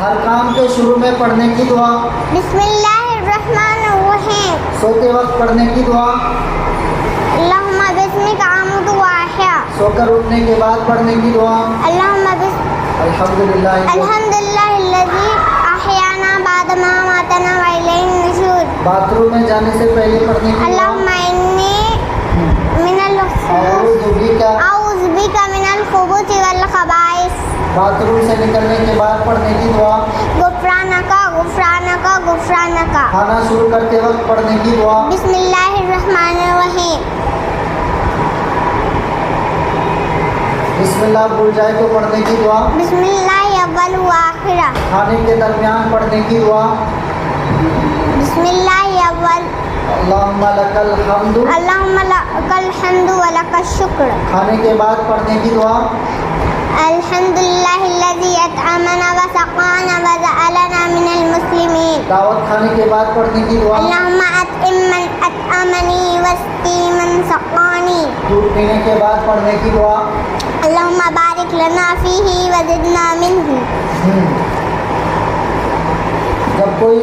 हर काम के शुरू में पढ़ने की दुआ। बिस्मिल्लाहिर्रहमानिर्रहीम। सोते वक्त पढ़ने की दुआ। अल्लाहुम्मा बिस्मिका अमूतु व अहया। सोकर उठने के बाद पढ़ने की दुआ। अल्लाहुम्मा अल्हम्दुलिल्लाह अल्हम्दुलिल्लाहिल्लज़ी अहयाना बाद मा अमातना व इलैहि नुशूर। बाथरूम में जाने से पहले पढ़ने की दुआ। अल्लाहुम्मा इन्नी मिनल औज़ु बिका मिनल खुबूसी वल खबाइस। बाथरूम से निकलने के बाद पढ़ने की दुआ। गुफ़रानका गुफ़रानका गुफ़रानका। खाना शुरू करते वक्त पढ़ने की दुआ। बिस्मिल्लाहिर्रहमानिर्रहीम। बिस्मिल्लाह भूल जाए तो पढ़ने की दुआ। बिस्मिल्लाहि अव्वल व आखिरा। खाने के दरमियान पढ़ने की दुआ। बिस्मिल्लाहि अव्वल। अल्लाहुम्मा लकल हम्दु। अल्लाहुम्मा लकल हम्दु व लकश शुक्र। खाने के बाद पढ़ने की दुआ। अल्हम्दुलिल्लाहिल्लज़ी अतअमना व सक़ाना व जअलना मिनल मुस्लिमीन। दावत खाने के बाद पढ़ने की दुआ। अल्लाहुम्मा अतइम मन अतअमनी वस्क़ी मन सक़ानी। दूध पीने के बाद पढ़ने की दुआ। अल्लाहुम्मा बारिक लना फ़ीही व ज़िदना मिन्हु। जब कोई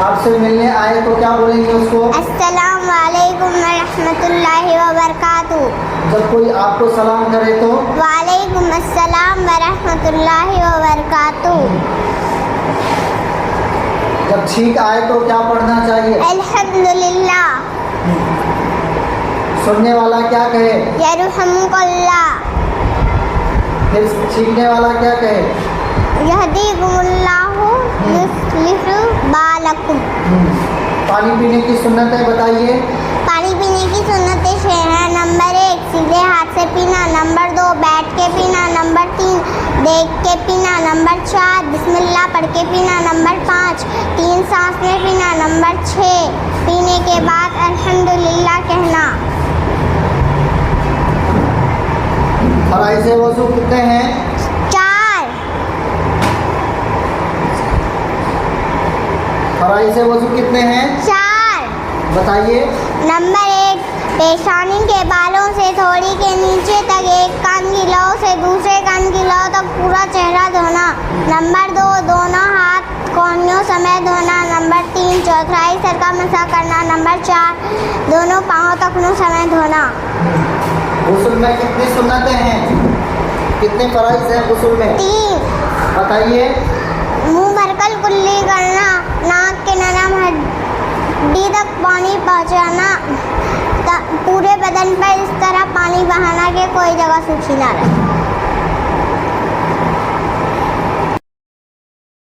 आपसे मिलने आए तो क्या बोलेंगे उसको? अस्सलामु अलैकुम व रहमतुल्लाहि व बरकातुहू। जब कोई आपको सलाम करे तो? वालेकुम अस्सलाम व रहमतुल्लाहि व बरकातुहू। जब छींक आए तो क्या पढ़ना चाहिए? अल्हम्दुलिल्लाह। सुनने वाला क्या कहे? यरहमुकल्लाह। फिर छींकने वाला क्या कहे? यहदीकुमुल्लाहु युस्लिहु बालकुम। पानी पीने की सुन्नतें बताइए। पानी पीने की सुन्नतें छह हैं। नंबर 1 सीधे हाथ से पीना। नंबर 2 बैठ के पीना। नंबर 3 देख के पीना। नंबर 4 बिस्मिल्लाह पढ़ के पीना। नंबर 5 3 सांस में पीना। नंबर 6 पीने के बाद अल्हम्दुलिल्लाह कहना। फराइज़ वज़ू कितने हैं? 4। फराइज़ वज़ू कितने हैं? 4। बताइए। नंबर 1 पेशानी के बालों से थोड़ी के नीचे तक एक कान की लौ से दूसरे कान की लौ तक पूरा चेहरा धोना। नंबर 2 दोनों हाथ कोहनियों समेत धोना। नंबर 3 चौथाई सर का मसा करना। नंबर 4 दोनों पाँव तखनों समेत धोना। गुस्ल में कितनी सुन्नतें हैं? कितने फराइज़ हैं गुस्ल में? 3। बताइए। मुंह भरकर कुल्ली करना। नाक के नरम हड्डी तक पानी पहुंचाना। पूरे बदन पर इस तरह पानी बहाना कि कोई जगह सूखी ना रहे।